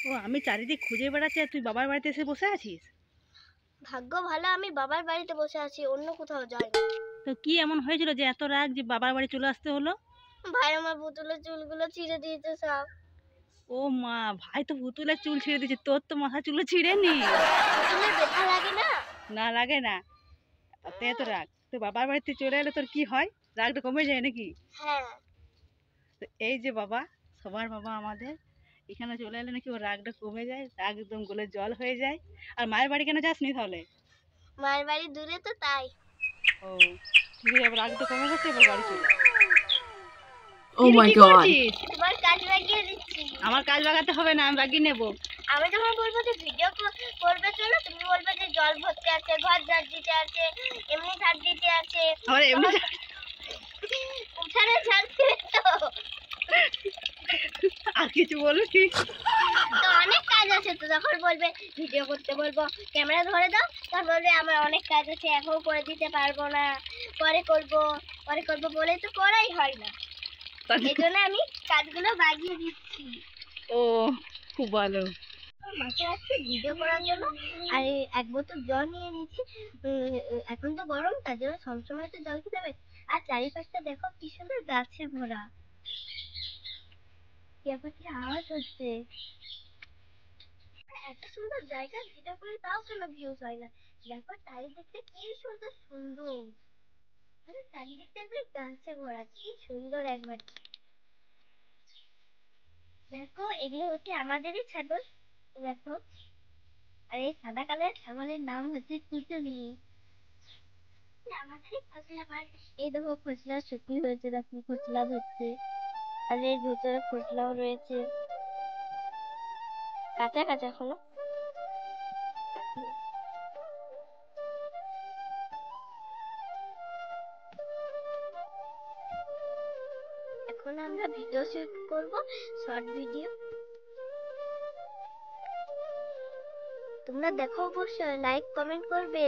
ও আমি চারিদিক খুঁজে বেড়াচ্ছি আর তুই বাবার বাড়িতে এসে বসে আছিস? ভাগ্য ভালো আমি বাবার বাড়িতে বসে আছি, অন্য কোথাও যাই না। তো কি এমন হয়েছিল যে এত রাগ যে বাবার বাড়ি চলে আসতে হলো? ভাই আমার পুতুলের চুলগুলো ছিঁড়ে দিয়েছে সব। ও মা, ভাই তো পুতুলের চুল ছিঁড়ে দিয়েছে, তোর তো মাথা চুলও ছিঁড়েনি। পুতুলের ব্যথা লাগে না? না লাগে না। তাতে এত রাগ, তো বাবার বাড়িতে চলে এলে তোর কি হয়? রাগটা কমে যায় নাকি? হ্যাঁ। তো এই যে বাবা, সবার বাবা আমাদের এখানে চলে এলে নাকি ওর রাগটা কমে যায়, রাগ একদম গলে জল হয়ে যায়। আর মায়ের বাড়ি কেন যাসনি তাহলে? মায়ের বাড়ি দূরে তো তাই। ও, তুই এবার রাগটা কমে গেছে, এবার বাড়ি চলে আয়। Oh কিরে, my কি god. করছিস? তোমার কাজ লাগিয়ে দিচ্ছি। আমার কাজ বাগাতে হবে না, আমি বাগিয়ে নেবো। আমি যখন বলবো যে ভিডিও করবে চলো, তুমি বলবে যে জল ভরতে আছে, ঘর ঝাড় দিতে আছে, এমনি ঝাড় দিতে আছে। আমার এমনি উঠানে ঝাড় দিবে তো। আর কিছু বলবি? তো অনেক কাজ আছে, তো যখন বলবে ভিডিও করতে বলবো ক্যামেরা ধরে দাও, তখন বলবে আমার অনেক কাজ আছে এখন করে দিতে পারবো না, পরে করবো পরে করবো বলে তো করাই হয় না। এই জন্য আমি কাজগুলো বাগিয়ে দিচ্ছি। ও, খুব ভালো। মাকে আসছে ভিডিও করার জন্য, আর এই এক বোতল জল নিয়ে নিচ্ছি। এখন তো গরম, তার জন্য সবসময় তো জল খেতে হবে। আর চারিপাশটা দেখো কি সুন্দর গাছে ভরা, কি আবার কি আওয়াজ হচ্ছে। এত সুন্দর জায়গা ভিডিও করে তাও কেন ভিউজ হয় না? দেখো চারিদিকটা কি সুন্দর সুন্দর, মানে চারিদিকটা একবার গাছে ভরা, কি সুন্দর একবার। দেখো এগুলো হচ্ছে আমাদেরই ছাগল, দেখো। আর এই সাদা কালার ছাগলের নাম হচ্ছে টুটুলি। আমাদেরই ফসলা মাঠ। এই দেখো ফসলা শুকিয়ে হয়েছে, দেখো ফসলা ধরছে। আর এর ভিতরে ফসলাও রয়েছে, কাঁচা কাঁচা এখনো। এখন আমরা ভিডিও শুট করব, শর্ট ভিডিও। তোমরা দেখো, অবশ্যই লাইক কমেন্ট করবে।